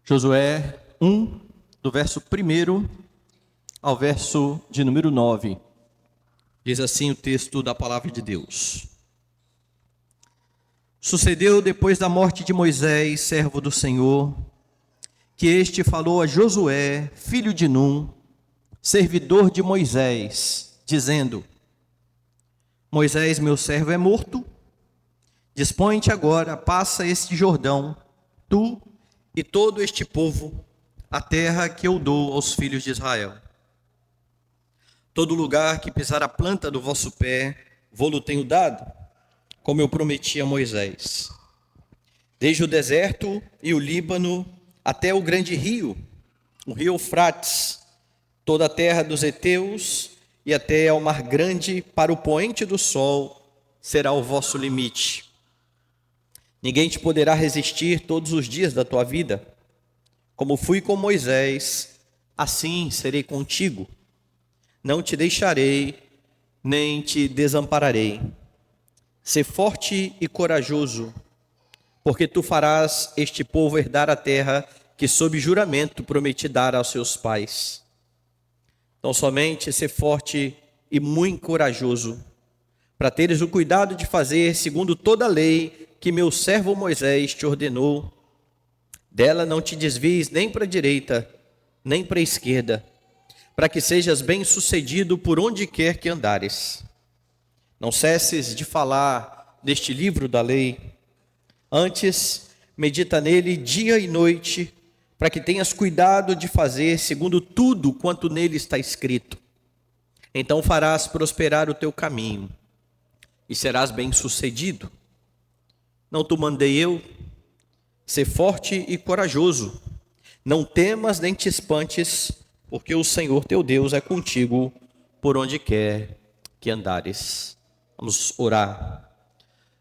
Josué 1, do verso 1 ao verso de número 9. Diz assim o texto da palavra de Deus. Sucedeu depois da morte de Moisés, servo do Senhor, que este falou a Josué, filho de Num, servidor de Moisés, dizendo: Moisés, meu servo, é morto. Dispõe-te agora, passa este Jordão, tu e todo este povo, a terra que eu dou aos filhos de Israel. Todo lugar que pisar a planta do vosso pé, vou-lo tenho dado, como eu prometi a Moisés. Desde o deserto e o Líbano até o grande rio, o rio Eufrates, toda a terra dos heteus e até ao mar grande, para o poente do sol, será o vosso limite. Ninguém te poderá resistir todos os dias da tua vida. Como fui com Moisés, assim serei contigo. Não te deixarei, nem te desampararei. Sê forte e corajoso, porque tu farás este povo herdar a terra que sob juramento prometi dar aos seus pais. Então somente sê forte e muito corajoso, para teres o cuidado de fazer segundo toda a lei que meu servo Moisés te ordenou. Dela não te desvies nem para a direita, nem para a esquerda, para que sejas bem-sucedido por onde quer que andares. Não cesses de falar deste livro da lei. Antes, medita nele dia e noite, para que tenhas cuidado de fazer segundo tudo quanto nele está escrito. Então farás prosperar o teu caminho e serás bem-sucedido. Não te mandei eu? Sê forte e corajoso. Não temas nem te espantes, porque o Senhor teu Deus é contigo por onde quer que andares. Vamos orar.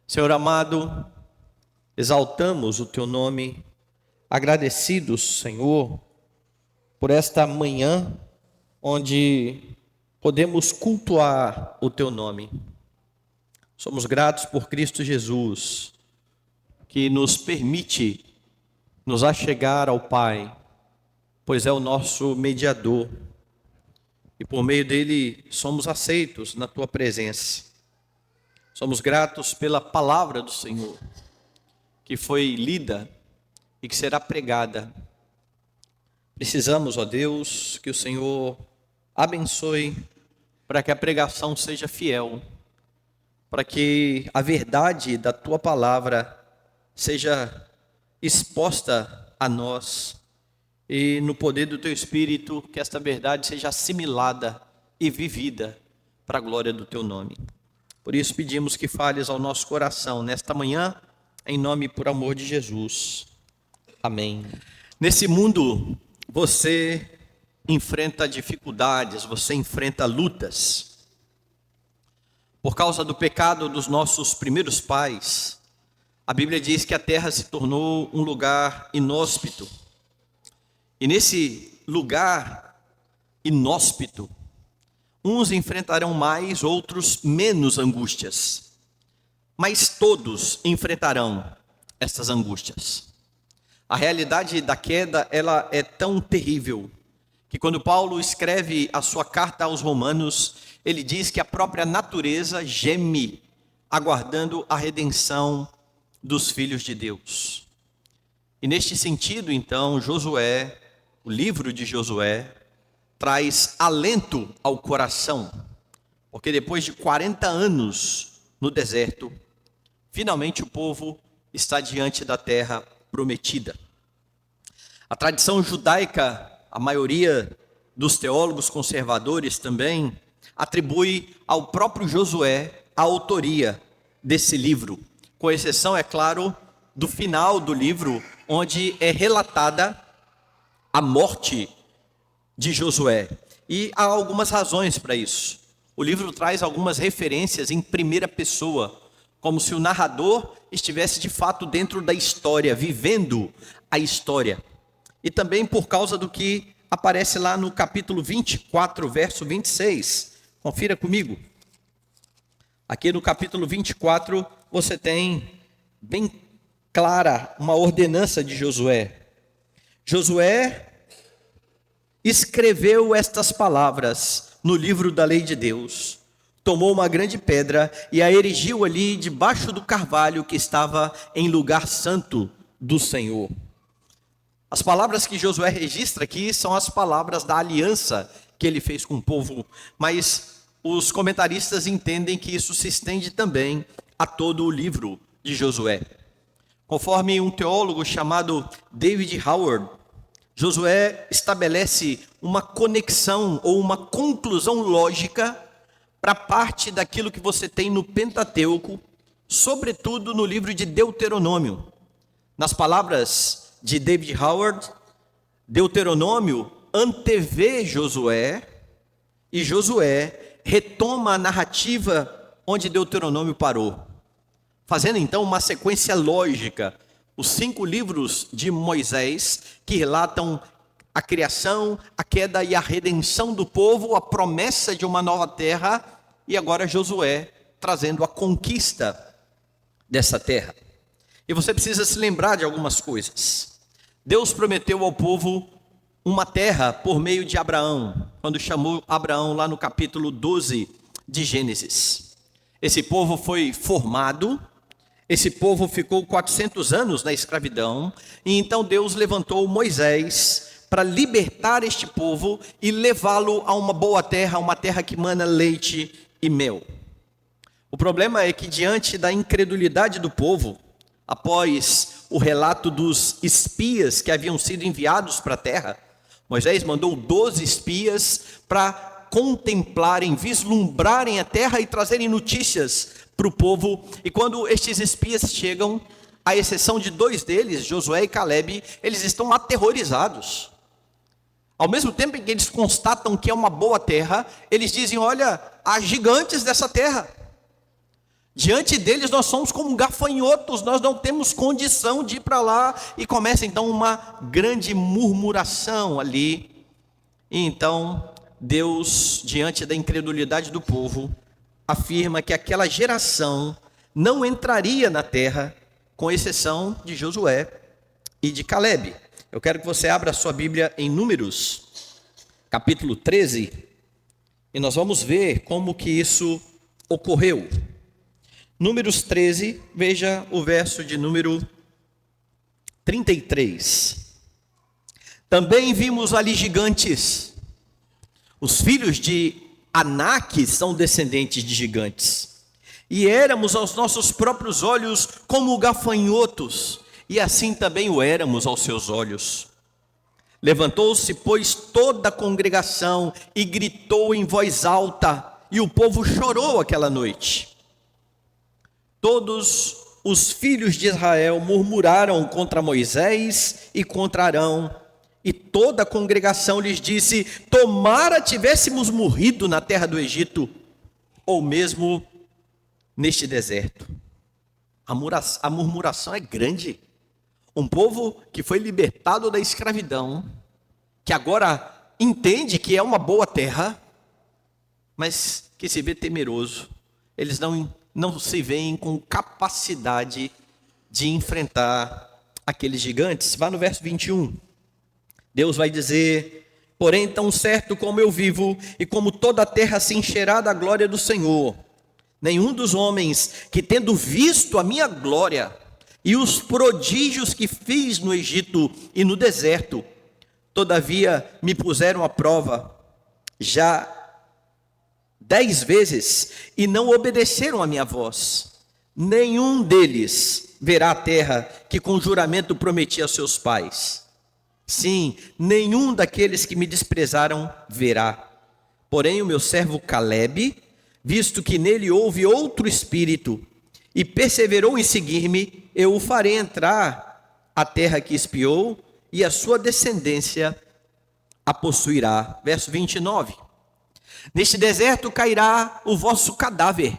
Senhor amado, exaltamos o teu nome, agradecidos, Senhor, por esta manhã onde podemos cultuar o teu nome. Somos gratos por Cristo Jesus, que nos permite nos achegar ao Pai, pois é o nosso mediador, e por meio dele somos aceitos na tua presença. Somos gratos pela palavra do Senhor, que foi lida e que será pregada. Precisamos, ó Deus, que o Senhor abençoe para que a pregação seja fiel, para que a verdade da tua palavra seja exposta a nós, e no poder do teu Espírito, que esta verdade seja assimilada e vivida para a glória do teu nome. Por isso pedimos que fales ao nosso coração nesta manhã, em nome e por amor de Jesus. Amém. Nesse mundo, você enfrenta dificuldades, você enfrenta lutas. Por causa do pecado dos nossos primeiros pais, a Bíblia diz que a terra se tornou um lugar inóspito. E nesse lugar inóspito, uns enfrentarão mais, outros menos angústias. Mas todos enfrentarão essas angústias. A realidade da queda, ela é tão terrível, que quando Paulo escreve a sua carta aos Romanos, ele diz que a própria natureza geme, aguardando a redenção dos filhos de Deus. E neste sentido, então, Josué, o livro de Josué, traz alento ao coração, porque depois de 40 anos no deserto, finalmente o povo está diante da terra prometida. A tradição judaica, a maioria dos teólogos conservadores também, atribui ao próprio Josué a autoria desse livro, com exceção, é claro, do final do livro, onde é relatada a morte de Josué. E há algumas razões para isso. O livro traz algumas referências em primeira pessoa, como se o narrador estivesse de fato dentro da história, vivendo a história. E também por causa do que aparece lá no capítulo 24, verso 26. Confira comigo. Aqui no capítulo 24, você tem bem clara uma ordenança de Josué. Josué escreveu estas palavras no livro da lei de Deus. Tomou uma grande pedra e a erigiu ali debaixo do carvalho que estava em lugar santo do Senhor. As palavras que Josué registra aqui são as palavras da aliança que ele fez com o povo, mas os comentaristas entendem que isso se estende também a todo o livro de Josué. Conforme um teólogo chamado David Howard, Josué estabelece uma conexão ou uma conclusão lógica para parte daquilo que você tem no Pentateuco, sobretudo no livro de Deuteronômio. Nas palavras de David Howard, Deuteronômio antevê Josué e Josué retoma a narrativa onde Deuteronômio parou, fazendo então uma sequência lógica. Os 5 livros de Moisés que relatam a criação, a queda e a redenção do povo, a promessa de uma nova terra, e agora Josué trazendo a conquista dessa terra. E você precisa se lembrar de algumas coisas. Deus prometeu ao povo uma terra por meio de Abraão, quando chamou Abraão lá no capítulo 12 de Gênesis. Esse povo foi formado, esse povo ficou 400 anos na escravidão, e então Deus levantou Moisés para libertar este povo e levá-lo a uma boa terra, uma terra que mana leite e mel. O problema é que diante da incredulidade do povo, após o relato dos espias que haviam sido enviados para a terra, Moisés mandou 12 espias para contemplarem, vislumbrarem a terra e trazerem notícias para o povo. E quando estes espias chegam, à exceção de 2 deles, Josué e Calebe, eles estão aterrorizados. Ao mesmo tempo em que eles constatam que é uma boa terra, eles dizem: olha, há gigantes dessa terra. Diante deles nós somos como gafanhotos, nós não temos condição de ir para lá. E começa então uma grande murmuração ali. E então Deus, diante da incredulidade do povo, afirma que aquela geração não entraria na terra, com exceção de Josué e de Calebe. Eu quero que você abra a sua Bíblia em Números, capítulo 13, e nós vamos ver como que isso ocorreu. Números 13, veja o verso de número 33. Também vimos ali gigantes. Os filhos de Anak são descendentes de gigantes. E éramos aos nossos próprios olhos como gafanhotos, e assim também o éramos aos seus olhos. Levantou-se, pois, toda a congregação e gritou em voz alta, e o povo chorou aquela noite. Todos os filhos de Israel murmuraram contra Moisés e contra Arão, e toda a congregação lhes disse: tomara tivéssemos morrido na terra do Egito, ou mesmo neste deserto. A murmuração é grande. Um povo que foi libertado da escravidão, que agora entende que é uma boa terra, mas que se vê temeroso. Eles não se veem com capacidade de enfrentar aqueles gigantes. Vá no verso 21. Deus vai dizer: porém, tão certo como eu vivo, e como toda a terra se encherá da glória do Senhor, nenhum dos homens que, tendo visto a minha glória e os prodígios que fiz no Egito e no deserto, todavia me puseram à prova já 10 vezes e não obedeceram a minha voz, nenhum deles verá a terra que com juramento prometi a seus pais. Sim, nenhum daqueles que me desprezaram verá. Porém o meu servo Calebe, visto que nele houve outro espírito, e perseverou em seguir-me, eu o farei entrar a terra que espiou, e a sua descendência a possuirá. Verso 29. Neste deserto cairá o vosso cadáver,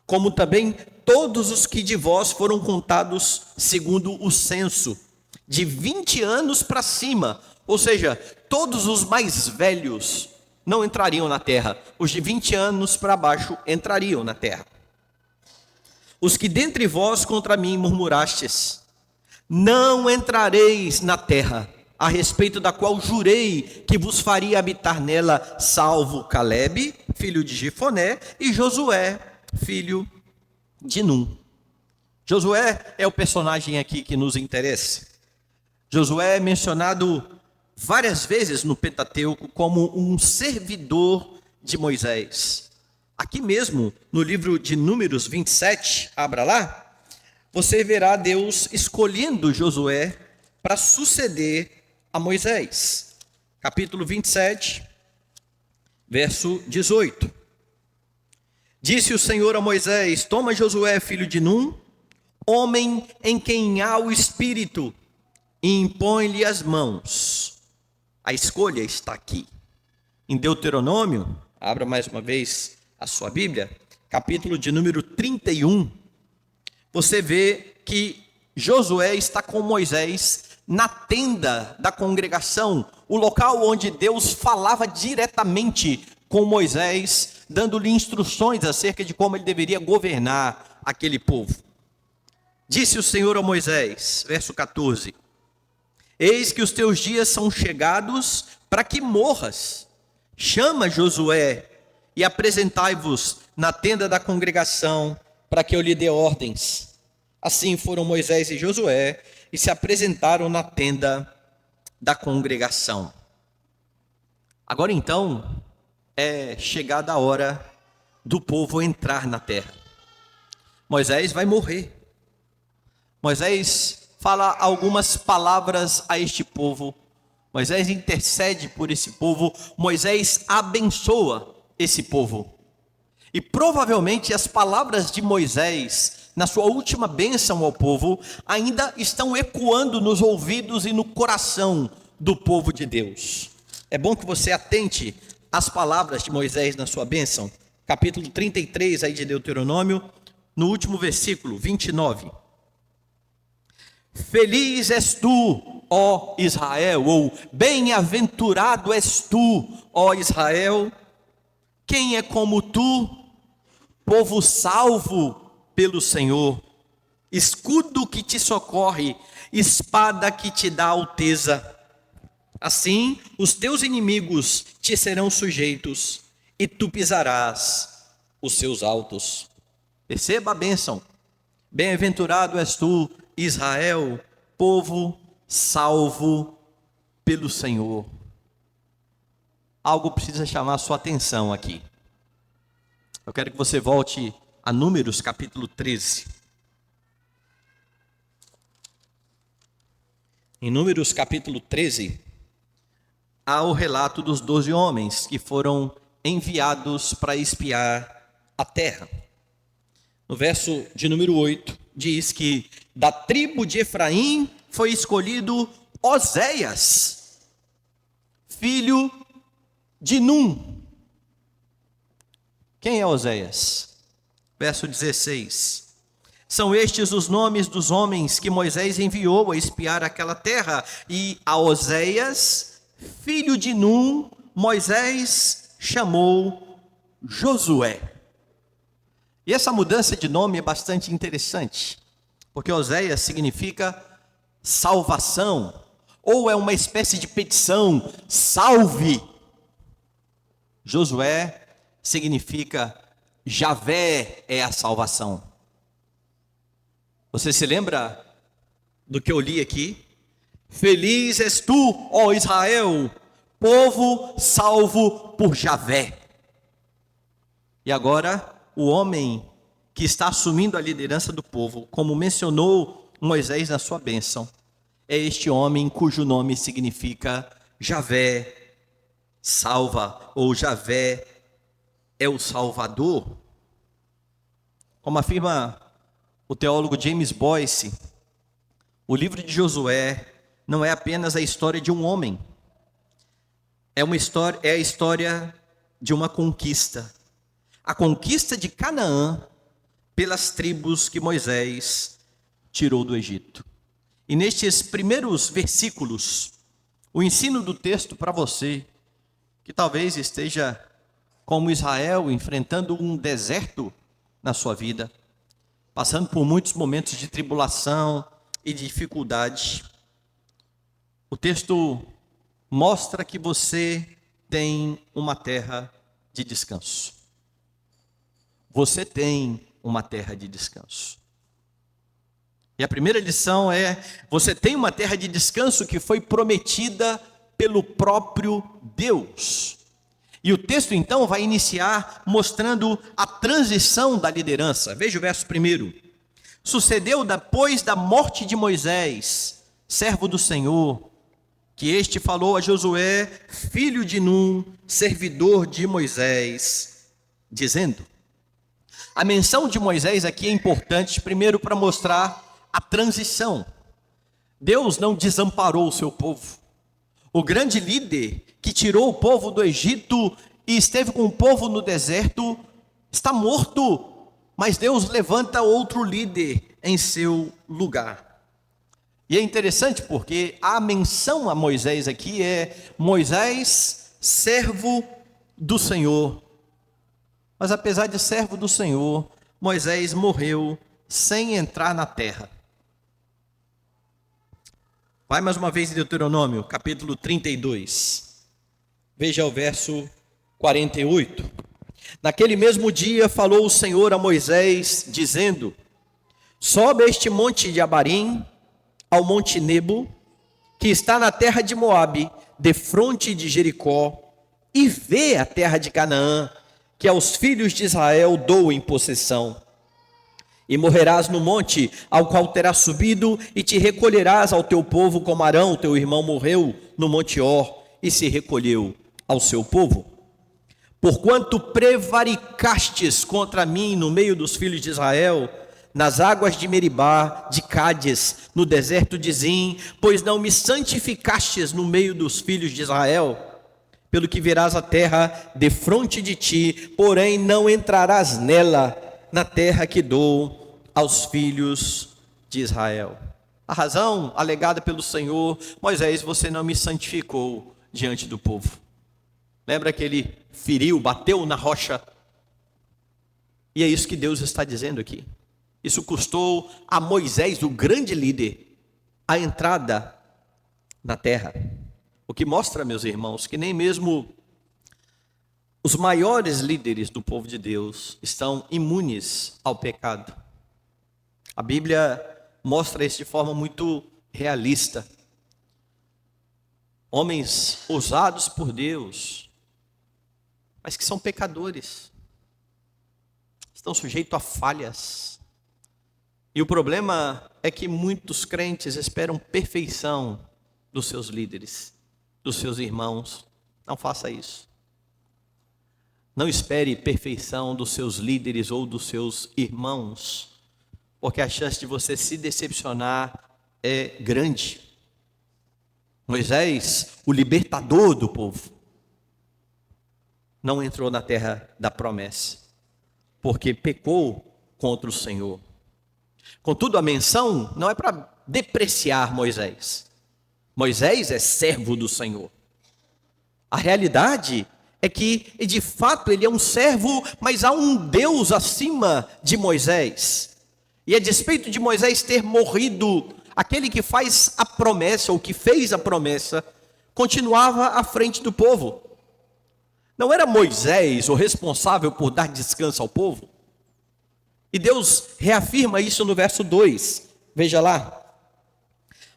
como também todos os que de vós foram contados segundo o censo, de 20 anos para cima, ou seja, todos os mais velhos não entrariam na terra, os de 20 anos para baixo entrariam na terra. Os que dentre vós contra mim murmurastes, não entrareis na terra, a respeito da qual jurei que vos faria habitar nela, salvo Calebe, filho de Jefoné, e Josué, filho de Num. Josué é o personagem aqui que nos interessa. Josué é mencionado várias vezes no Pentateuco como um servidor de Moisés. Aqui mesmo, no livro de Números 27, abra lá, você verá Deus escolhendo Josué para suceder a Moisés. Capítulo 27, verso 18. Disse o Senhor a Moisés: toma Josué, filho de Num, homem em quem há o Espírito, e impõe-lhe as mãos. A escolha está aqui. Em Deuteronômio, abra mais uma vez a sua Bíblia, capítulo de número 31, você vê que Josué está com Moisés na tenda da congregação, o local onde Deus falava diretamente com Moisés, dando-lhe instruções acerca de como ele deveria governar aquele povo. Disse o Senhor a Moisés, verso 14: eis que os teus dias são chegados para que morras. Chama Josué e apresentai-vos na tenda da congregação, para que eu lhe dê ordens. Assim foram Moisés e Josué e se apresentaram na tenda da congregação. Agora então é chegada a hora do povo entrar na terra. Moisés vai morrer. Moisés fala algumas palavras a este povo. Moisés intercede por esse povo. Moisés abençoa esse povo. E provavelmente as palavras de Moisés, na sua última bênção ao povo, ainda estão ecoando nos ouvidos e no coração do povo de Deus. É bom que você atente às palavras de Moisés na sua bênção. Capítulo 33 aí de Deuteronômio, no último versículo, 29. Feliz és tu, ó Israel, ou bem-aventurado és tu, ó Israel. Quem é como tu, povo salvo pelo Senhor, escudo que te socorre, espada que te dá alteza. Assim os teus inimigos te serão sujeitos, e tu pisarás os seus altos. Perceba a bênção. Bem-aventurado és tu, Israel, povo salvo pelo Senhor. Algo precisa chamar a sua atenção aqui. Eu quero que você volte a Números capítulo 13. Em Números capítulo 13, há o relato dos 12 homens que foram enviados para espiar a terra. No verso de número 8, diz que da tribo de Efraim foi escolhido Oséias, filho de Num. Quem é Oséias? Verso 16. São estes os nomes dos homens que Moisés enviou a espiar aquela terra. E a Oséias, filho de Num, Moisés chamou Josué. E essa mudança de nome é bastante interessante, porque Oséias significa salvação, ou é uma espécie de petição, salve. Josué significa Javé é a salvação. Você se lembra do que eu li aqui? Feliz és tu, ó Israel, povo salvo por Javé. E agora o homem que está assumindo a liderança do povo, como mencionou Moisés na sua bênção, é este homem cujo nome significa Javé salva, ou Javé é o Salvador. Como afirma o teólogo James Boyce, o livro de Josué não é apenas a história de um homem, é a história de uma conquista. A conquista de Canaã pelas tribos que Moisés tirou do Egito. E nestes primeiros versículos, o ensino do texto para você, que talvez esteja como Israel, enfrentando um deserto na sua vida, passando por muitos momentos de tribulação e de dificuldade. O texto mostra que você tem uma terra de descanso. Você tem uma terra de descanso. E a primeira lição é: você tem uma terra de descanso que foi prometida pelo próprio Deus. E o texto então vai iniciar mostrando a transição da liderança. Veja o verso 1. Sucedeu depois da morte de Moisés, servo do Senhor, que este falou a Josué, filho de Num, servidor de Moisés, dizendo. A menção de Moisés aqui é importante, primeiro para mostrar a transição. Deus não desamparou o seu povo. O grande líder que tirou o povo do Egito e esteve com o povo no deserto está morto, mas Deus levanta outro líder em seu lugar. E é interessante porque a menção a Moisés aqui é Moisés, servo do Senhor. Mas apesar de servo do Senhor, Moisés morreu sem entrar na terra. Vai mais uma vez em Deuteronômio, capítulo 32. Veja o verso 48. Naquele mesmo dia falou o Senhor a Moisés, dizendo: sobe a este monte de Abarim, ao monte Nebo, que está na terra de Moabe, defronte de Jericó, e vê a terra de Canaã, que aos filhos de Israel dou em possessão. E morrerás no monte ao qual terás subido, e te recolherás ao teu povo, como Arão, teu irmão, morreu no monte Or, e se recolheu ao seu povo. Porquanto prevaricastes contra mim no meio dos filhos de Israel, nas águas de Meribá, de Cádiz, no deserto de Zim, pois não me santificastes no meio dos filhos de Israel, pelo que verás a terra defronte de ti, porém não entrarás nela, na terra que dou aos filhos de Israel. A razão alegada pelo Senhor: Moisés, você não me santificou diante do povo. Lembra que ele feriu, bateu na rocha? E é isso que Deus está dizendo aqui. Isso custou a Moisés, o grande líder, a entrada na terra. O que mostra, meus irmãos, que nem mesmo os maiores líderes do povo de Deus estão imunes ao pecado. A Bíblia mostra isso de forma muito realista. Homens usados por Deus, mas que são pecadores, estão sujeitos a falhas. E o problema é que muitos crentes esperam perfeição dos seus líderes, dos seus irmãos. Não faça isso. Não espere perfeição dos seus líderes ou dos seus irmãos, porque a chance de você se decepcionar é grande. Moisés, o libertador do povo, não entrou na terra da promessa, porque pecou contra o Senhor. Contudo, a menção não é para depreciar Moisés. Moisés é servo do Senhor. A realidade é que, de fato, ele é um servo, mas há um Deus acima de Moisés. E a despeito de Moisés ter morrido, aquele que faz a promessa, ou que fez a promessa, continuava à frente do povo. Não era Moisés o responsável por dar descanso ao povo? E Deus reafirma isso no verso 2. Veja lá.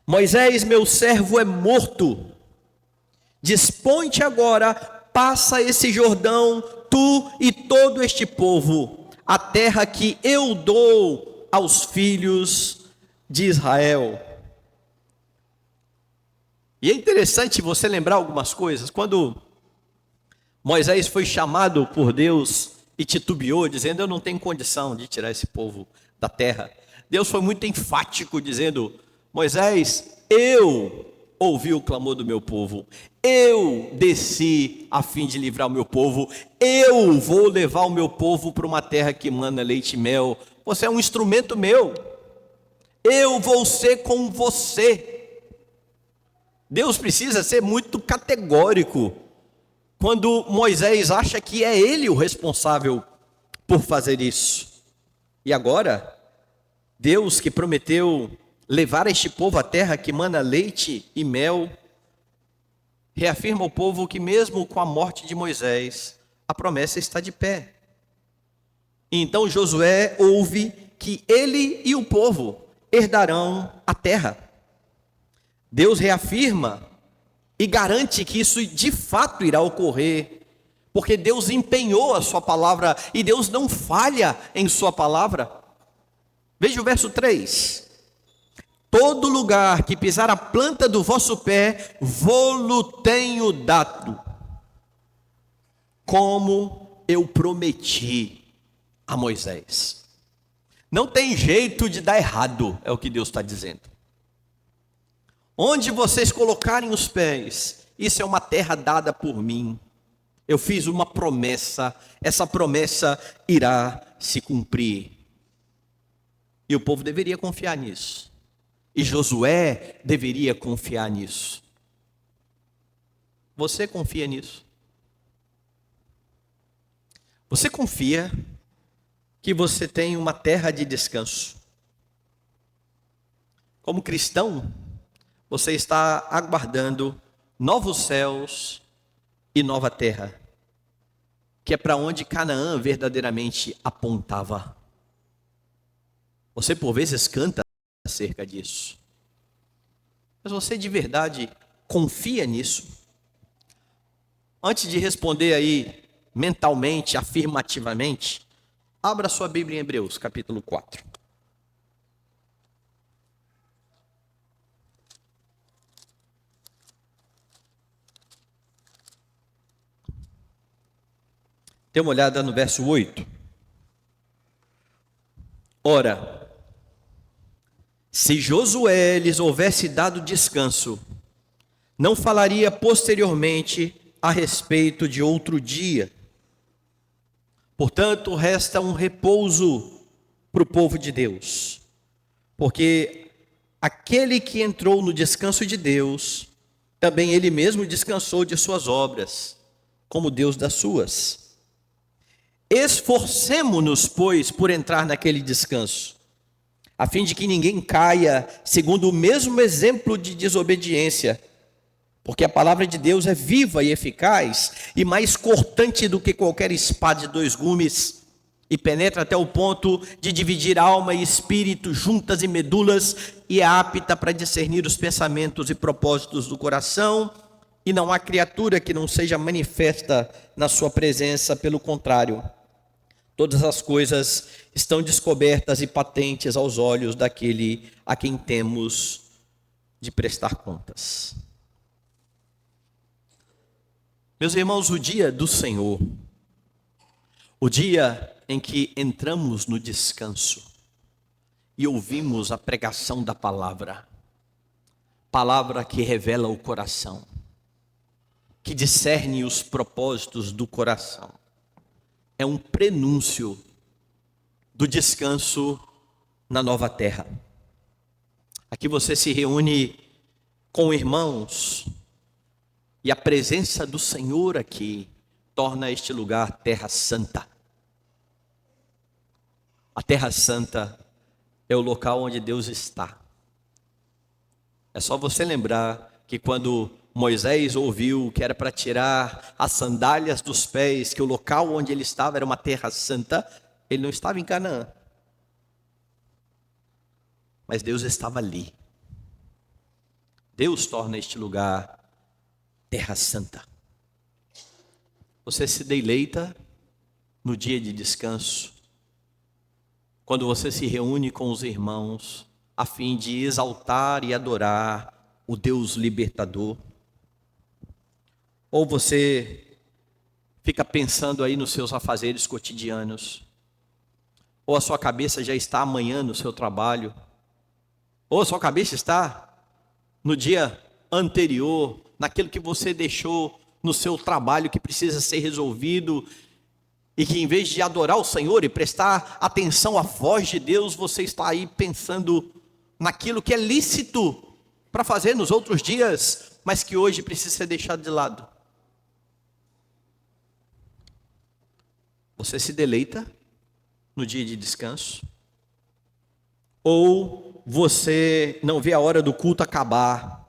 Moisés, meu servo, é morto. Dispõe-te agora, passa esse Jordão, tu e todo este povo, a terra que eu dou aos filhos de Israel. E é interessante você lembrar algumas coisas. Quando Moisés foi chamado por Deus e titubeou, dizendo: eu não tenho condição de tirar esse povo da terra, Deus foi muito enfático, dizendo: Moisés, eu ouvi o clamor do meu povo, eu desci a fim de livrar o meu povo, eu vou levar o meu povo para uma terra que mana leite e mel, você é um instrumento meu, eu vou ser com você. Deus precisa ser muito categórico quando Moisés acha que é ele o responsável por fazer isso. E agora, Deus que prometeu levar este povo à terra que mana leite e mel, reafirma ao povo que mesmo com a morte de Moisés, a promessa está de pé. E então Josué ouve que ele e o povo herdarão a terra. Deus reafirma e garante que isso de fato irá ocorrer, porque Deus empenhou a sua palavra e Deus não falha em sua palavra. Veja o verso 3. Todo lugar que pisar a planta do vosso pé, vô-lo tenho dado, como eu prometi a Moisés. Não tem jeito de dar errado, é o que Deus está dizendo. Onde vocês colocarem os pés, isso é uma terra dada por mim. Eu fiz uma promessa, essa promessa irá se cumprir. E o povo deveria confiar nisso. E Josué deveria confiar nisso. Você confia nisso? Você confia que você tem uma terra de descanso? Como cristão, você está aguardando novos céus e nova terra, que é para onde Canaã verdadeiramente apontava. Você por vezes canta acerca disso, mas você de verdade confia nisso? Antes de responder aí mentalmente, afirmativamente, abra sua Bíblia em Hebreus, capítulo 4. Dê uma olhada no verso 8. Ora, se Josué lhes houvesse dado descanso, não falaria posteriormente a respeito de outro dia. Portanto, resta um repouso para o povo de Deus, porque aquele que entrou no descanso de Deus, também ele mesmo descansou de suas obras, como Deus das suas. Esforcemo-nos, pois, por entrar naquele descanso, a fim de que ninguém caia segundo o mesmo exemplo de desobediência, porque a palavra de Deus é viva e eficaz, e mais cortante do que qualquer espada de dois gumes, e penetra até o ponto de dividir alma e espírito, juntas e medulas, e é apta para discernir os pensamentos e propósitos do coração, e não há criatura que não seja manifesta na sua presença, pelo contrário, todas as coisas estão descobertas e patentes aos olhos daquele a quem temos de prestar contas. Meus irmãos, o dia do Senhor, o dia em que entramos no descanso e ouvimos a pregação da palavra, palavra que revela o coração, que discerne os propósitos do coração, é um prenúncio do descanso na nova terra. Aqui você se reúne com irmãos, e a presença do Senhor aqui torna este lugar terra santa. A terra santa é o local onde Deus está. É só você lembrar que quando Moisés ouviu que era para tirar as sandálias dos pés, que o local onde ele estava era uma terra santa, ele não estava em Canaã, mas Deus estava ali. Deus torna este lugar terra santa. Você se deleita no dia de descanso, quando você se reúne com os irmãos, a fim de exaltar e adorar o Deus libertador? Ou você fica pensando aí nos seus afazeres cotidianos? Ou a sua cabeça já está amanhã no seu trabalho? Ou a sua cabeça está no dia anterior, naquilo que você deixou no seu trabalho que precisa ser resolvido, e que em vez de adorar o Senhor e prestar atenção à voz de Deus, você está aí pensando naquilo que é lícito para fazer nos outros dias, mas que hoje precisa ser deixado de lado. Você se deleita no dia de descanso? Ou você não vê a hora do culto acabar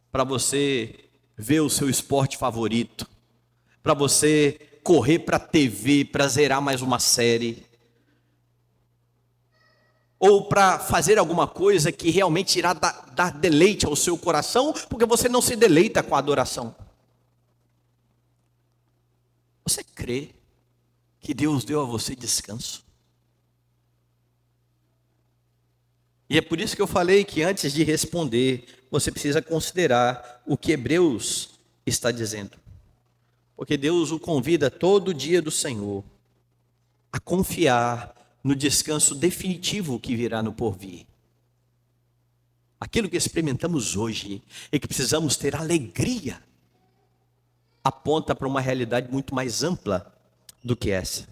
para você ver o seu esporte favorito, para você correr para a TV, para zerar mais uma série, ou para fazer alguma coisa que realmente irá dar deleite ao seu coração, porque você não se deleita com a adoração. Você crê que Deus deu a você descanso? E é por isso que eu falei que antes de responder, você precisa considerar o que Hebreus está dizendo. Porque Deus o convida todo dia do Senhor a confiar no descanso definitivo que virá no porvir. Aquilo que experimentamos hoje e que precisamos ter alegria, aponta para uma realidade muito mais ampla do que essa.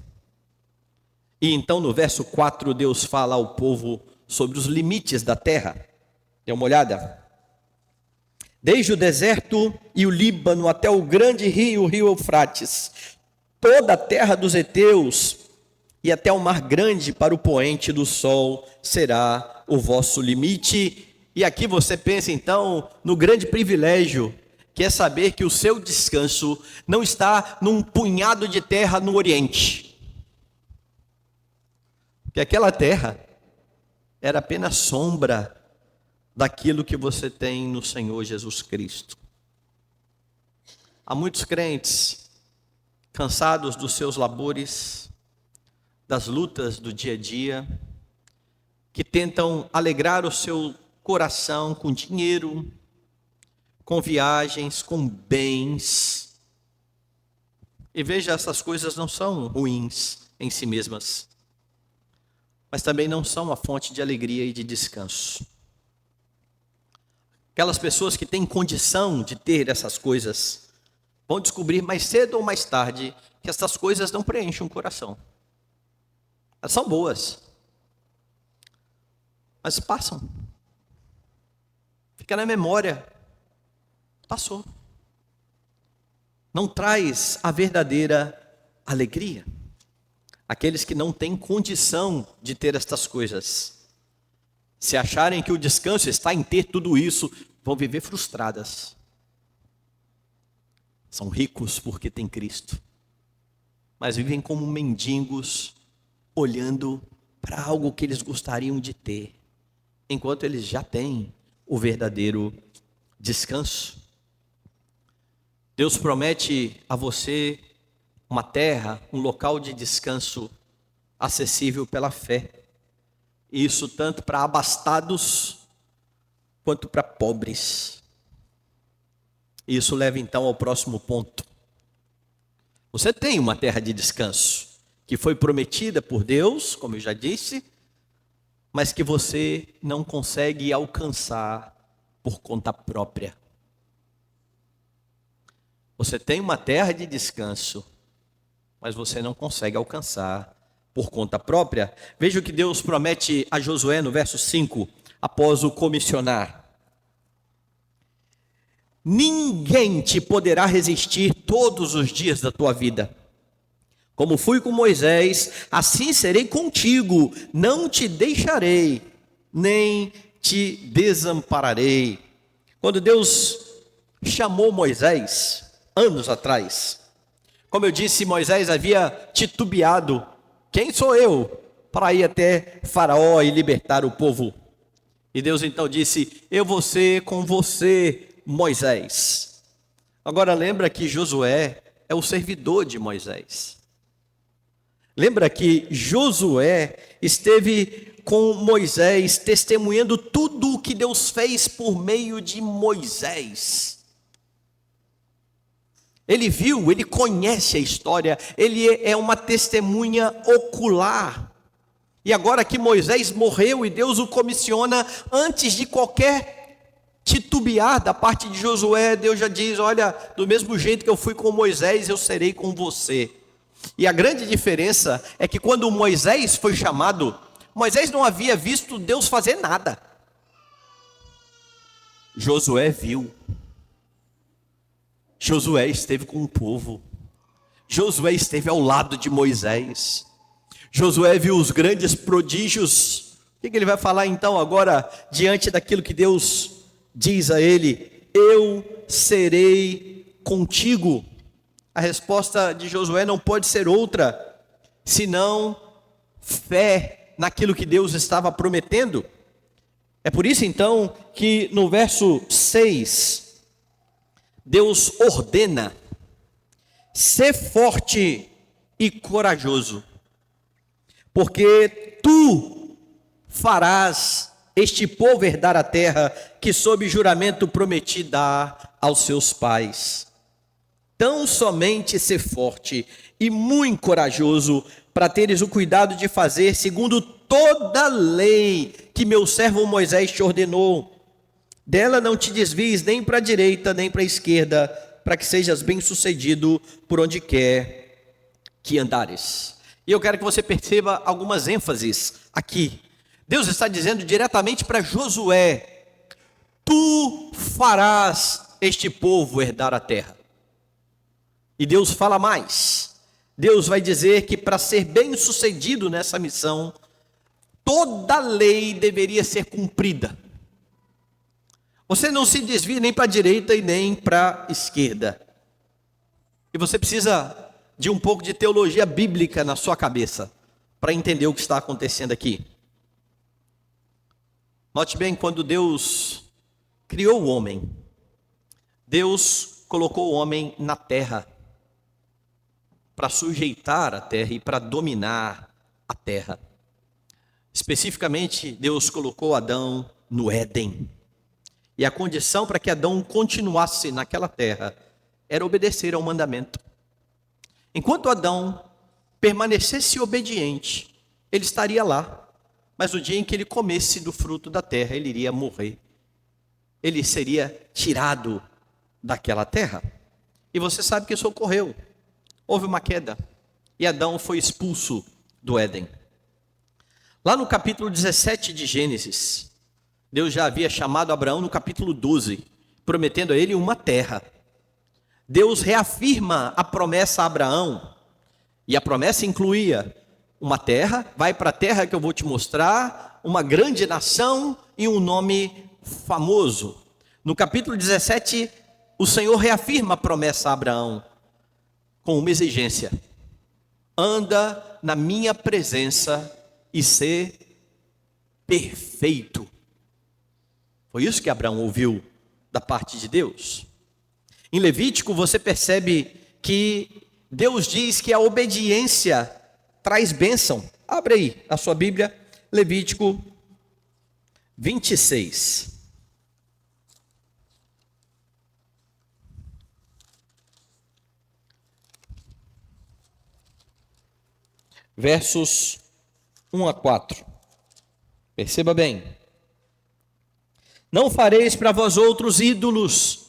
E então no verso 4, Deus fala ao povo sobre os limites da terra. Dê uma olhada. Desde o deserto e o Líbano até o grande rio, o rio Eufrates, toda a terra dos heteus e até o mar grande para o poente do sol será o vosso limite. E aqui você pensa então no grande privilégio que é saber que o seu descanso não está num punhado de terra no Oriente. Porque aquela terra era apenas sombra daquilo que você tem no Senhor Jesus Cristo. Há muitos crentes cansados dos seus labores, das lutas do dia a dia, que tentam alegrar o seu coração com dinheiro, com viagens, com bens. E veja, essas coisas não são ruins em si mesmas, mas também não são a fonte de alegria e de descanso. Aquelas pessoas que têm condição de ter essas coisas vão descobrir mais cedo ou mais tarde que essas coisas não preenchem o coração. Elas são boas, mas passam. Fica na memória. Passou. Não traz a verdadeira alegria. Aqueles que não têm condição de ter estas coisas, se acharem que o descanso está em ter tudo isso, vão viver frustradas. São ricos porque têm Cristo, mas vivem como mendigos, olhando para algo que eles gostariam de ter, enquanto eles já têm o verdadeiro descanso. Deus promete a você uma terra, um local de descanso acessível pela fé. Isso tanto para abastados quanto para pobres. Isso leva então ao próximo ponto. Você tem uma terra de descanso que foi prometida por Deus, como eu já disse, mas que você não consegue alcançar por conta própria. Você tem uma terra de descanso, mas você não consegue alcançar por conta própria. Veja o que Deus promete a Josué no verso 5, após o comissionar. Ninguém te poderá resistir todos os dias da tua vida. Como fui com Moisés, assim serei contigo, não te deixarei, nem te desampararei. Quando Deus chamou Moisés, anos atrás, como eu disse, Moisés havia titubeado: quem sou eu para ir até Faraó e libertar o povo? E Deus então disse: eu vou ser com você, Moisés. Agora lembra que Josué é o servidor de Moisés. Lembra que Josué esteve com Moisés testemunhando tudo o que Deus fez por meio de Moisés. Ele viu, ele conhece a história, ele é uma testemunha ocular. E agora que Moisés morreu e Deus o comissiona, antes de qualquer titubear da parte de Josué, Deus já diz: olha, do mesmo jeito que eu fui com Moisés, eu serei com você. E a grande diferença é que quando Moisés foi chamado, Moisés não havia visto Deus fazer nada. Josué viu. Josué esteve com o povo. Josué esteve ao lado de Moisés. Josué viu os grandes prodígios. O que ele vai falar então agora, diante daquilo que Deus diz a ele? Eu serei contigo. A resposta de Josué não pode ser outra, senão fé naquilo que Deus estava prometendo. É por isso então que no verso 6, Deus ordena: ser forte e corajoso, porque tu farás este povo herdar a terra que sob juramento prometi dar aos seus pais. Tão somente ser forte e muito corajoso, para teres o cuidado de fazer segundo toda a lei que meu servo Moisés te ordenou. Dela não te desvies nem para a direita nem para a esquerda, para que sejas bem-sucedido por onde quer que andares. E eu quero que você perceba algumas ênfases aqui. Deus está dizendo diretamente para Josué: tu farás este povo herdar a terra. E Deus fala mais. Deus vai dizer que para ser bem-sucedido nessa missão, toda a lei deveria ser cumprida. Você não se desvia nem para a direita e nem para a esquerda. E você precisa de um pouco de teologia bíblica na sua cabeça para entender o que está acontecendo aqui. Note bem, quando Deus criou o homem, Deus colocou o homem na terra para sujeitar a terra e para dominar a terra. Especificamente, Deus colocou Adão no Éden. E a condição para que Adão continuasse naquela terra era obedecer ao mandamento. Enquanto Adão permanecesse obediente, ele estaria lá. Mas no dia em que ele comesse do fruto da terra, ele iria morrer. Ele seria tirado daquela terra. E você sabe que isso ocorreu. Houve uma queda e Adão foi expulso do Éden. Lá no capítulo 17 de Gênesis, Deus já havia chamado Abraão no capítulo 12, prometendo a ele uma terra. Deus reafirma a promessa a Abraão, e a promessa incluía uma terra: vai para a terra que eu vou te mostrar, uma grande nação e um nome famoso. No capítulo 17, o Senhor reafirma a promessa a Abraão com uma exigência: anda na minha presença e ser perfeito. Foi isso que Abraão ouviu da parte de Deus. Em Levítico você percebe que Deus diz que a obediência traz bênção. Abre aí a sua Bíblia, Levítico 26. Versos 1 a 4. Perceba bem: não fareis para vós outros ídolos,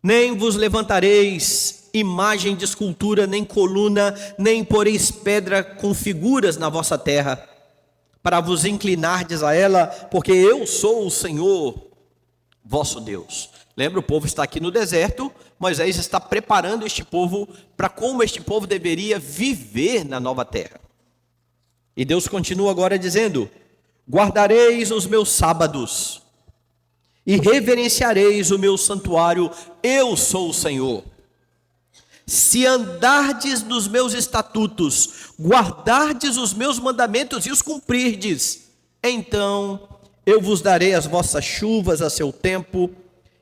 nem vos levantareis imagem de escultura, nem coluna, nem poreis pedra com figuras na vossa terra, para vos inclinardes a ela, porque eu sou o Senhor vosso Deus. Lembra, o povo está aqui no deserto. Moisés está preparando este povo para como este povo deveria viver na nova terra. E Deus continua agora dizendo: guardareis os meus sábados e reverenciareis o meu santuário, eu sou o Senhor. Se andardes nos meus estatutos, guardardes os meus mandamentos e os cumprirdes, então eu vos darei as vossas chuvas a seu tempo,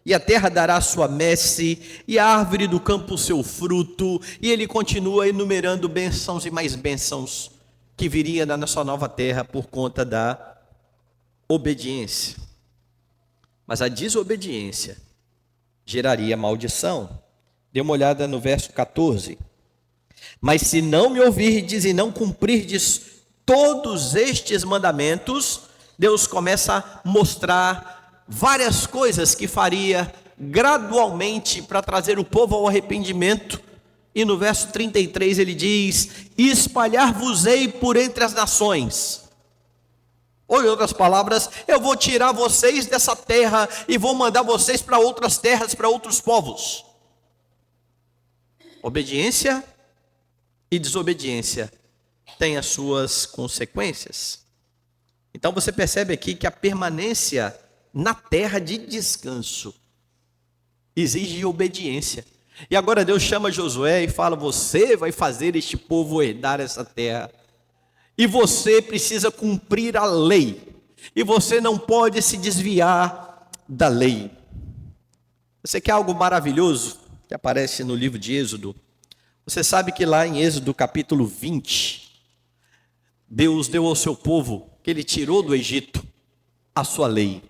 e a terra dará a sua messe, e a árvore do campo o seu fruto. E ele continua enumerando bênçãos e mais bênçãos que viria na nossa nova terra por conta da obediência. Mas a desobediência geraria maldição. Dê uma olhada no verso 14. Mas se não me ouvirdes e não cumprirdes todos estes mandamentos, Deus começa a mostrar várias coisas que faria gradualmente para trazer o povo ao arrependimento. E no verso 33 ele diz: e espalhar-vos-ei por entre as nações. Ou em outras palavras, eu vou tirar vocês dessa terra e vou mandar vocês para outras terras, para outros povos. Obediência e desobediência têm as suas consequências. Então você percebe aqui que a permanência na terra de descanso exige obediência. E agora Deus chama Josué e fala: você vai fazer este povo herdar essa terra. E você precisa cumprir a lei. E você não pode se desviar da lei. Você quer algo maravilhoso que aparece no livro de Êxodo? Você sabe que lá em Êxodo capítulo 20, Deus deu ao seu povo, que ele tirou do Egito, a sua lei.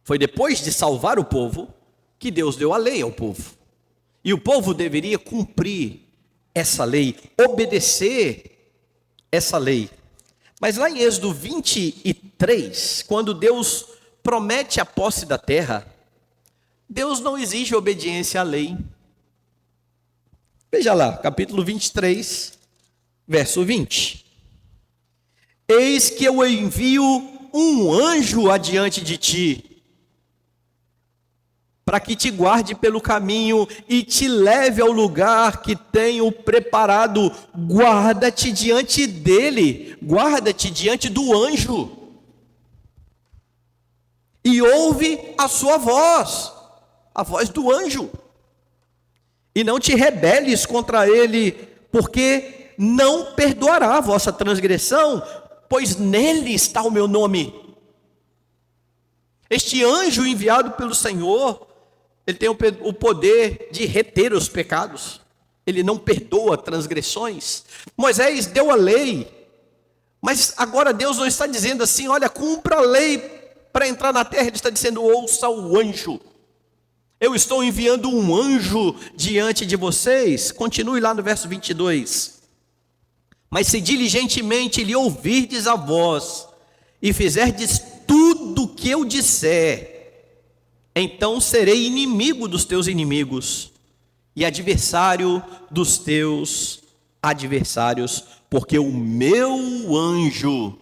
Foi depois de salvar o povo que Deus deu a lei ao povo. E o povo deveria cumprir essa lei, obedecer essa lei. Mas lá em Êxodo 23, quando Deus promete a posse da terra, Deus não exige obediência à lei. Veja lá, capítulo 23, verso 20. Eis que eu envio um anjo adiante de ti, para que te guarde pelo caminho e te leve ao lugar que tenho preparado. Guarda-te diante dele, guarda-te diante do anjo, e ouve a sua voz, a voz do anjo, e não te rebeles contra ele, porque não perdoará a vossa transgressão, pois nele está o meu nome. Este anjo enviado pelo Senhor, ele tem o poder de reter os pecados. Ele não perdoa transgressões. Moisés deu a lei, mas agora Deus não está dizendo assim: olha, cumpra a lei para entrar na terra. Ele está dizendo: ouça o anjo. Eu estou enviando um anjo diante de vocês. Continue lá no verso 22. Mas se diligentemente lhe ouvirdes a voz, e fizerdes tudo o que eu disser, então serei inimigo dos teus inimigos, e adversário dos teus adversários, porque o meu anjo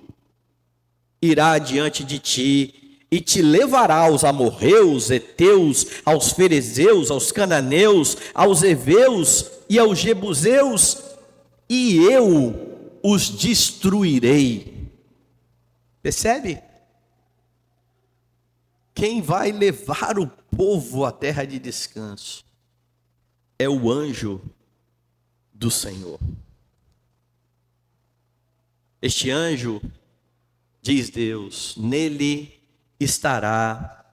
irá diante de ti, e te levará aos amorreus, heteus, aos ferezeus, aos cananeus, aos heveus e aos jebuseus, e eu os destruirei. Percebe? Quem vai levar o povo à terra de descanso é o anjo do Senhor. Este anjo, diz Deus, nele estará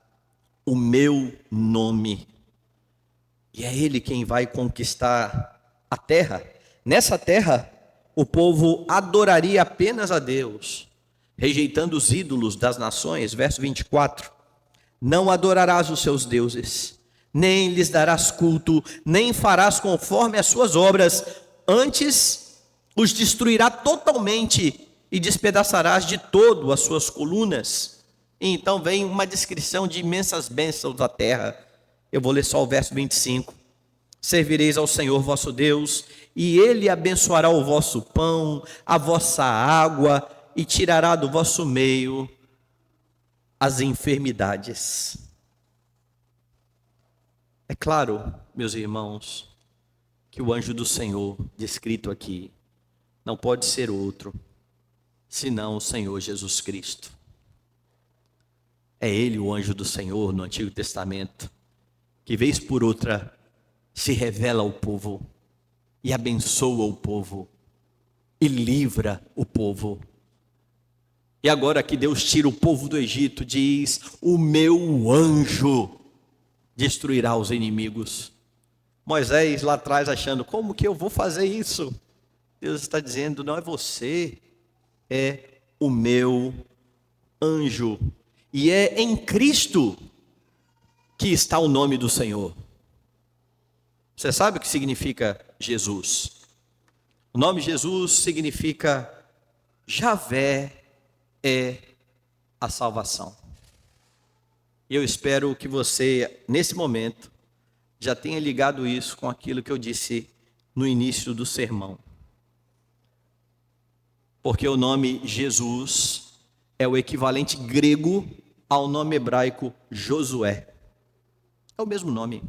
o meu nome. E é ele quem vai conquistar a terra. Nessa terra, o povo adoraria apenas a Deus, rejeitando os ídolos das nações. Verso 24. Não adorarás os seus deuses, nem lhes darás culto, nem farás conforme as suas obras. Antes os destruirá totalmente e despedaçarás de todo as suas colunas. E então vem uma descrição de imensas bênçãos da terra. Eu vou ler só o verso 25. Servireis ao Senhor vosso Deus, e ele abençoará o vosso pão, a vossa água, e tirará do vosso meio as enfermidades. É claro, meus irmãos, que o anjo do Senhor, descrito aqui, não pode ser outro, senão o Senhor Jesus Cristo. É ele o anjo do Senhor no Antigo Testamento, que vez por outra se revela ao povo, e abençoa o povo, e livra o povo. E agora que Deus tira o povo do Egito, diz: o meu anjo destruirá os inimigos. Moisés lá atrás achando: como que eu vou fazer isso? Deus está dizendo: não é você, é o meu anjo. E é em Cristo que está o nome do Senhor. Você sabe o que significa Jesus? O nome Jesus significa Javé é a salvação. E eu espero que você, nesse momento, já tenha ligado isso com aquilo que eu disse no início do sermão. Porque o nome Jesus é o equivalente grego ao nome hebraico Josué. É o mesmo nome.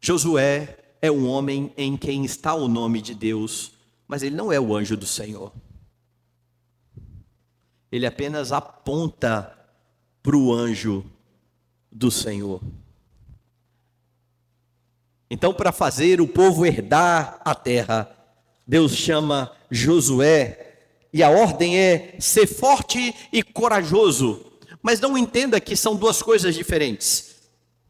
Josué é um homem em quem está o nome de Deus, mas ele não é o anjo do Senhor. Ele apenas aponta para o anjo do Senhor. Então, para fazer o povo herdar a terra, Deus chama Josué, e a ordem é ser forte e corajoso. Mas não entenda que são duas coisas diferentes.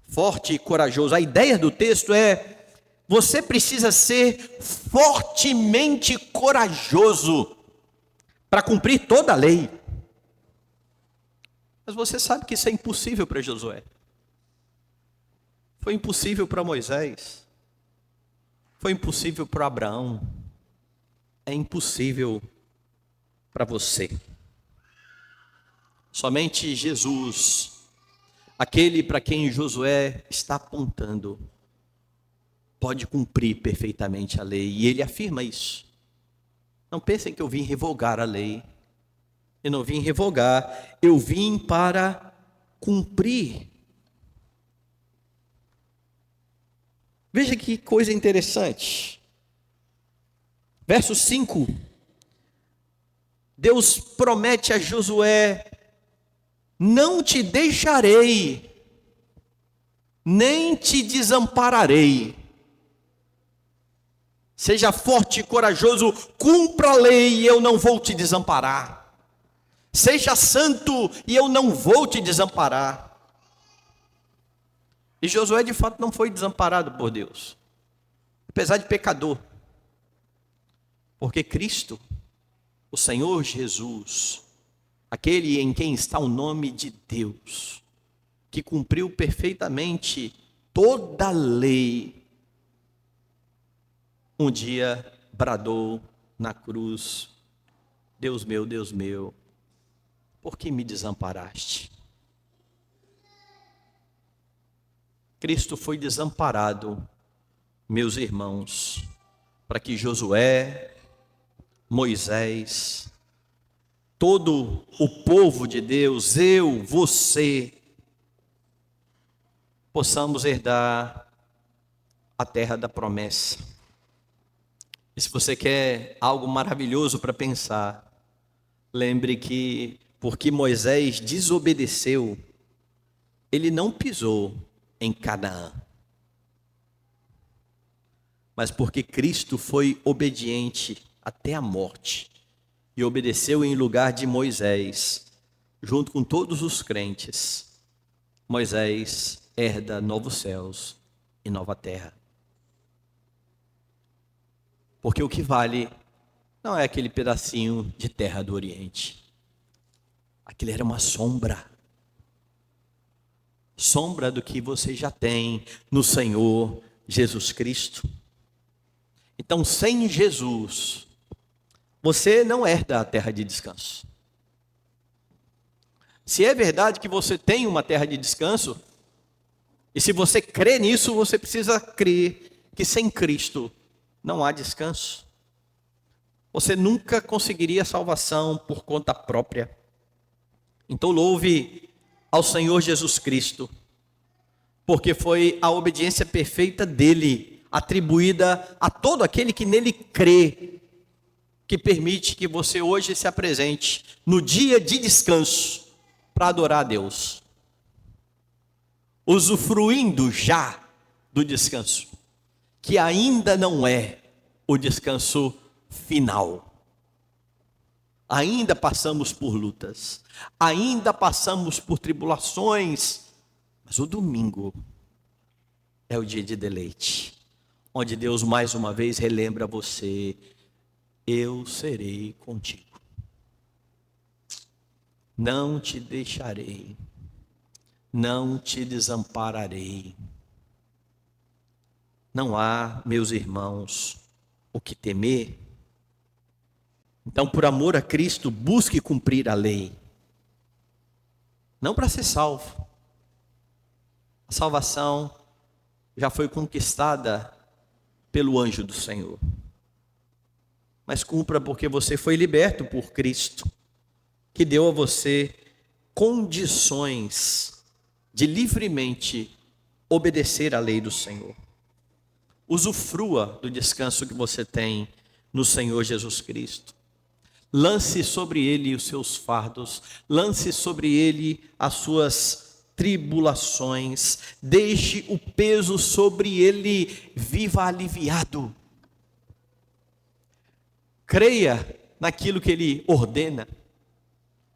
Forte e corajoso. A ideia do texto é: você precisa ser fortemente corajoso para cumprir toda a lei. Mas você sabe que isso é impossível para Josué. Foi impossível para Moisés. Foi impossível para Abraão. É impossível para você. Somente Jesus, aquele para quem Josué está apontando, pode cumprir perfeitamente a lei. E ele afirma isso. Não pensem que eu vim revogar a lei. Eu não vim revogar, eu vim para cumprir. Veja que coisa interessante. Verso 5. Deus promete a Josué: não te deixarei, nem te desampararei. Seja forte e corajoso, cumpra a lei e eu não vou te desamparar. Seja santo e eu não vou te desamparar. E Josué de fato não foi desamparado por Deus, apesar de pecador. Porque Cristo, o Senhor Jesus, aquele em quem está o nome de Deus, que cumpriu perfeitamente toda a lei, um dia bradou na cruz: Deus meu, por que me desamparaste? Cristo foi desamparado, meus irmãos, para que Josué, Moisés, todo o povo de Deus, eu, você, possamos herdar a terra da promessa. E se você quer algo maravilhoso para pensar, lembre que porque Moisés desobedeceu, ele não pisou em Canaã. Mas porque Cristo foi obediente até a morte e obedeceu em lugar de Moisés, junto com todos os crentes, Moisés herda novos céus e nova terra. Porque o que vale não é aquele pedacinho de terra do Oriente. Aquilo era uma sombra. Sombra do que você já tem no Senhor Jesus Cristo. Então, sem Jesus, você não herda a terra de descanso. Se é verdade que você tem uma terra de descanso, e se você crê nisso, você precisa crer que sem Cristo não há descanso. Você nunca conseguiria salvação por conta própria. Então louve ao Senhor Jesus Cristo, porque foi a obediência perfeita dele, atribuída a todo aquele que nele crê, que permite que você hoje se apresente no dia de descanso para adorar a Deus, usufruindo já do descanso, que ainda não é o descanso final. Ainda passamos por lutas, ainda passamos por tribulações, mas o domingo é o dia de deleite, onde Deus mais uma vez relembra você: eu serei contigo, não te deixarei, não te desampararei. Não há, meus irmãos, o que temer. Então, por amor a Cristo, busque cumprir a lei. Não para ser salvo. A salvação já foi conquistada pelo anjo do Senhor. Mas cumpra porque você foi liberto por Cristo, que deu a você condições de livremente obedecer à lei do Senhor. Usufrua do descanso que você tem no Senhor Jesus Cristo. Lance sobre ele os seus fardos, lance sobre ele as suas tribulações, deixe o peso sobre ele, viva aliviado. Creia naquilo que ele ordena,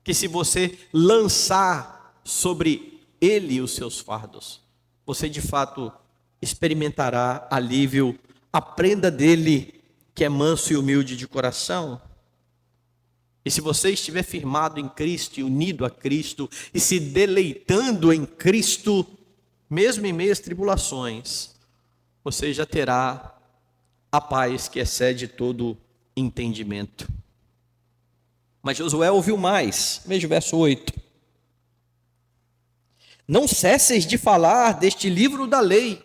que se você lançar sobre ele os seus fardos, você de fato experimentará alívio. Aprenda dele, que é manso e humilde de coração. E se você estiver firmado em Cristo e unido a Cristo e se deleitando em Cristo, mesmo em meio às tribulações, você já terá a paz que excede todo entendimento. Mas Josué ouviu mais. Veja o verso 8. Não cesses de falar deste livro da lei.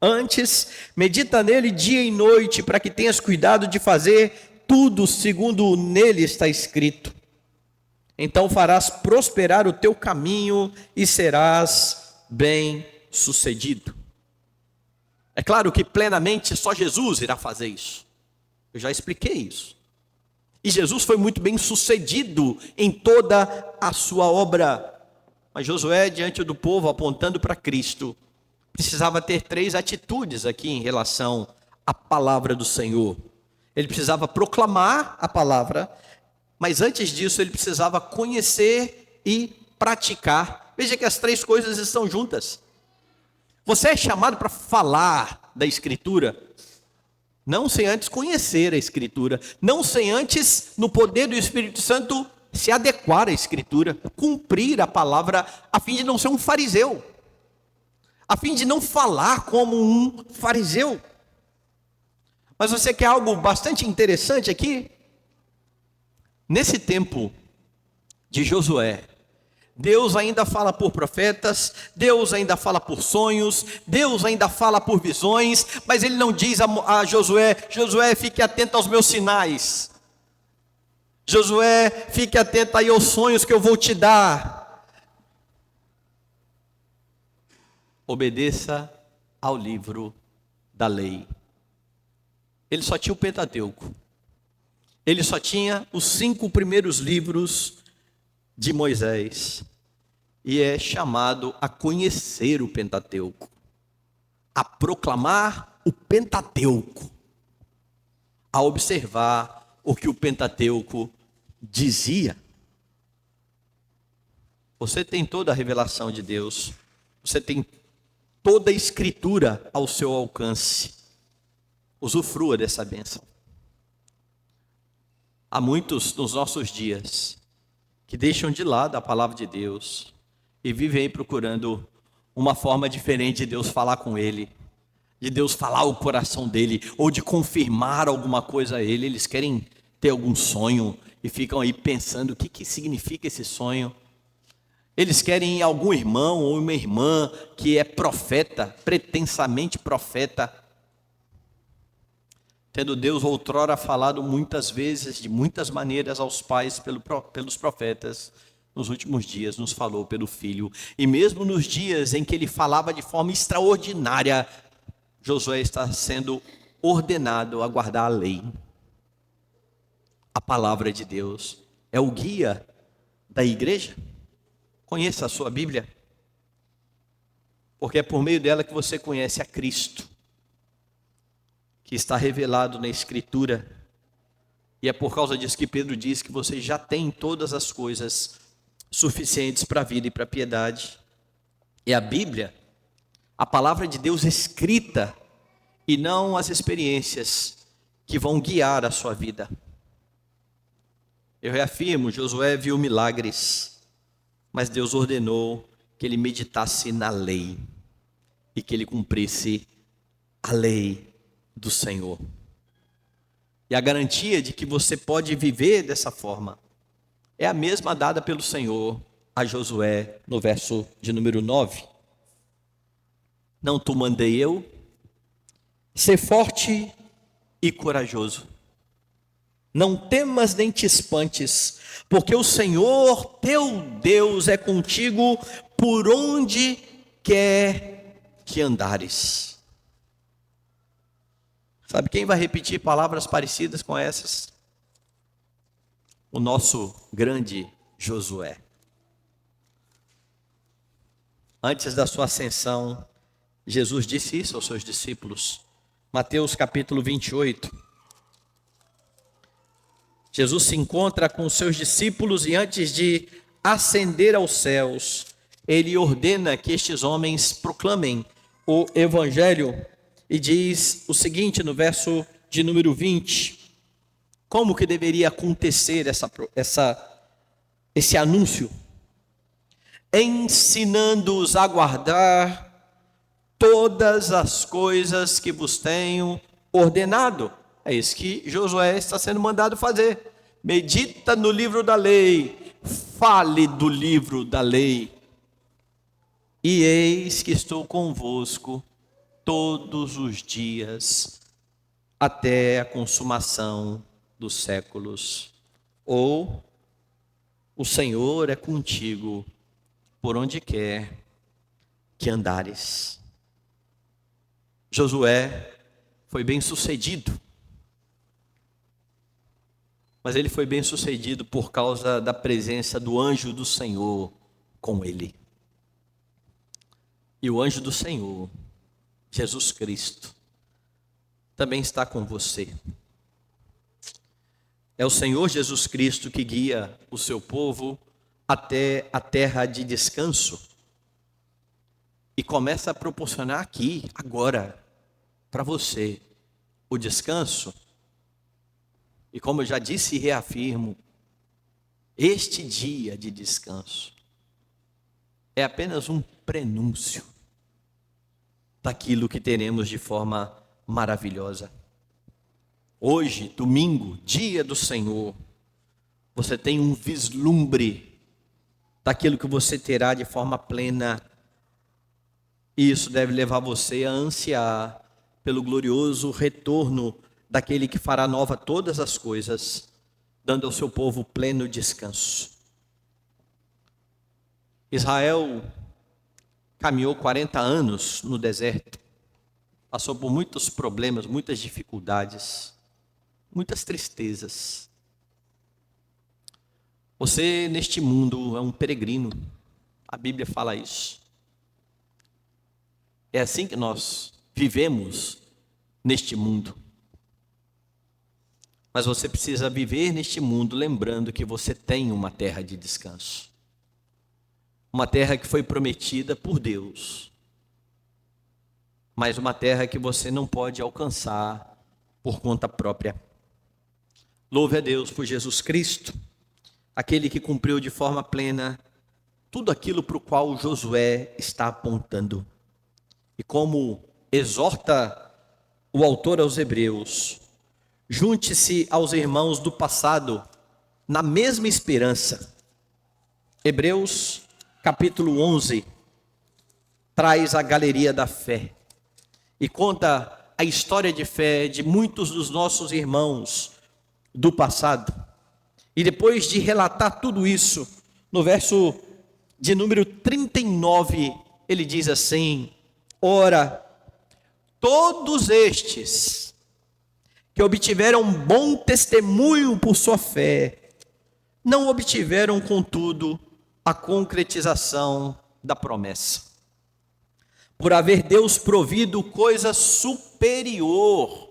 Antes, medita nele dia e noite, para que tenhas cuidado de fazer tudo segundo nele está escrito. Então farás prosperar o teu caminho e serás bem-sucedido. É claro que plenamente só Jesus irá fazer isso. Eu já expliquei isso. E Jesus foi muito bem-sucedido em toda a sua obra. Mas Josué, diante do povo, apontando para Cristo, precisava ter 3 atitudes aqui em relação à palavra do Senhor. Ele precisava proclamar a palavra, mas antes disso ele precisava conhecer e praticar. Veja que as 3 coisas estão juntas. Você é chamado para falar da Escritura, não sem antes conhecer a Escritura, não sem antes, no poder do Espírito Santo, se adequar à Escritura, cumprir a palavra, a fim de não ser um fariseu, a fim de não falar como um fariseu. Mas você quer algo bastante interessante aqui? Nesse tempo de Josué, Deus ainda fala por profetas, Deus ainda fala por sonhos, Deus ainda fala por visões, mas ele não diz a Josué: Josué, fique atento aos meus sinais. Josué, fique atento aí aos sonhos que eu vou te dar. Obedeça ao livro da lei. Ele só tinha o Pentateuco. Ele só tinha os 5 primeiros livros de Moisés. E é chamado a conhecer o Pentateuco, a proclamar o Pentateuco, a observar o que o Pentateuco dizia. Você tem toda a revelação de Deus, você tem toda a Escritura ao seu alcance. Usufrua dessa bênção. Há muitos nos nossos dias que deixam de lado a palavra de Deus e vivem aí procurando uma forma diferente de Deus falar com ele, de Deus falar o coração dele, ou de confirmar alguma coisa a ele. Eles querem ter algum sonho e ficam aí pensando o que significa esse sonho. Eles querem algum irmão ou uma irmã que é profeta, pretensamente profeta, tendo Deus outrora falado muitas vezes, de muitas maneiras aos pais pelos profetas. Nos últimos dias nos falou pelo Filho. E mesmo nos dias em que ele falava de forma extraordinária, Josué está sendo ordenado a guardar a lei. A palavra de Deus é o guia da igreja. Conheça a sua Bíblia, porque é por meio dela que você conhece a Cristo, que está revelado na Escritura. E é por causa disso que Pedro diz que você já tem todas as coisas suficientes para a vida e para a piedade. É a Bíblia, a palavra de Deus escrita, e não as experiências que vão guiar a sua vida. Eu reafirmo, Josué viu milagres, mas Deus ordenou que ele meditasse na lei e que ele cumprisse a lei do Senhor. E a garantia de que você pode viver dessa forma é a mesma dada pelo Senhor a Josué no verso de número 9. Não te mandei eu? Ser forte e corajoso. Não temas nem te espantes, porque o Senhor teu Deus é contigo por onde quer que andares. Sabe quem vai repetir palavras parecidas com essas? O nosso grande Josué. Antes da sua ascensão, Jesus disse isso aos seus discípulos. Mateus capítulo 28. Jesus se encontra com os seus discípulos e antes de ascender aos céus, ele ordena que estes homens proclamem o evangelho e diz o seguinte no verso de número 20. Como que deveria acontecer esse anúncio? Ensinando-os a guardar todas as coisas que vos tenho ordenado. É isso que Josué está sendo mandado fazer. Medita no livro da lei, fale do livro da lei. E eis que estou convosco todos os dias, até a consumação dos séculos. Ou o Senhor é contigo por onde quer que andares. Josué foi bem sucedido, mas ele foi bem sucedido por causa da presença do anjo do Senhor com ele. E o anjo do Senhor, Jesus Cristo, também está com você. É o Senhor Jesus Cristo que guia o seu povo até a terra de descanso e começa a proporcionar aqui, agora, para você, o descanso. E como eu já disse e reafirmo, este dia de descanso é apenas um prenúncio daquilo que teremos de forma maravilhosa. Hoje, domingo, dia do Senhor, você tem um vislumbre daquilo que você terá de forma plena. E isso deve levar você a ansiar pelo glorioso retorno daquele que fará nova todas as coisas, dando ao seu povo pleno descanso. Israel caminhou 40 anos no deserto, passou por muitos problemas, muitas dificuldades, muitas tristezas. Você neste mundo é um peregrino, a Bíblia fala isso. É assim que nós vivemos neste mundo. Mas você precisa viver neste mundo lembrando que você tem uma terra de descanso. Uma terra que foi prometida por Deus. Mas uma terra que você não pode alcançar por conta própria. Louve a Deus por Jesus Cristo, aquele que cumpriu de forma plena tudo aquilo para o qual Josué está apontando. E como exorta o autor aos Hebreus, junte-se aos irmãos do passado na mesma esperança. Hebreus capítulo 11 traz a galeria da fé e conta a história de fé de muitos dos nossos irmãos do passado. E depois de relatar tudo isso, no verso de número 39, ele diz assim: ora, todos estes que obtiveram bom testemunho por sua fé, não obtiveram, contudo, a concretização da promessa. Por haver Deus provido coisa superior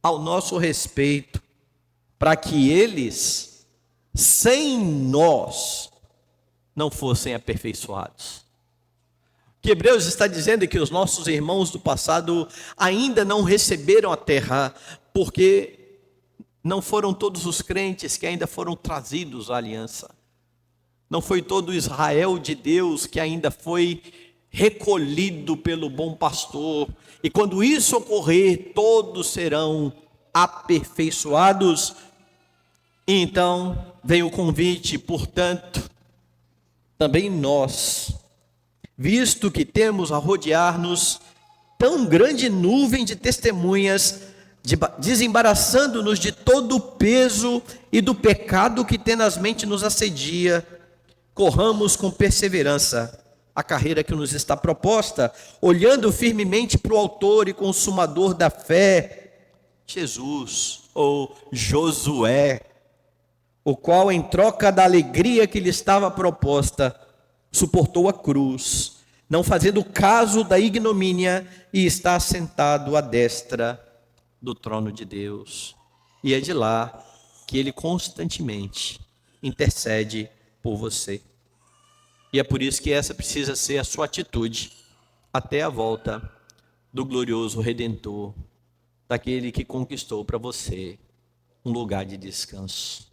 ao nosso respeito, para que eles, sem nós, não fossem aperfeiçoados. O que Hebreus está dizendo é que os nossos irmãos do passado ainda não receberam a terra, porque não foram todos os crentes que ainda foram trazidos à aliança. Não foi todo o Israel de Deus que ainda foi recolhido pelo bom pastor. E quando isso ocorrer, todos serão aperfeiçoados. E então vem o convite, portanto, também nós, visto que temos a rodear-nos tão grande nuvem de testemunhas, desembaraçando-nos de todo o peso e do pecado que tenazmente nos assedia, corramos com perseverança a carreira que nos está proposta, olhando firmemente para o autor e consumador da fé, Jesus, ou Josué, o qual, em troca da alegria que lhe estava proposta, suportou a cruz, não fazendo caso da ignomínia, e está sentado à destra do trono de Deus. E é de lá que ele constantemente intercede por você. E é por isso que essa precisa ser a sua atitude até a volta do glorioso Redentor, daquele que conquistou para você um lugar de descanso.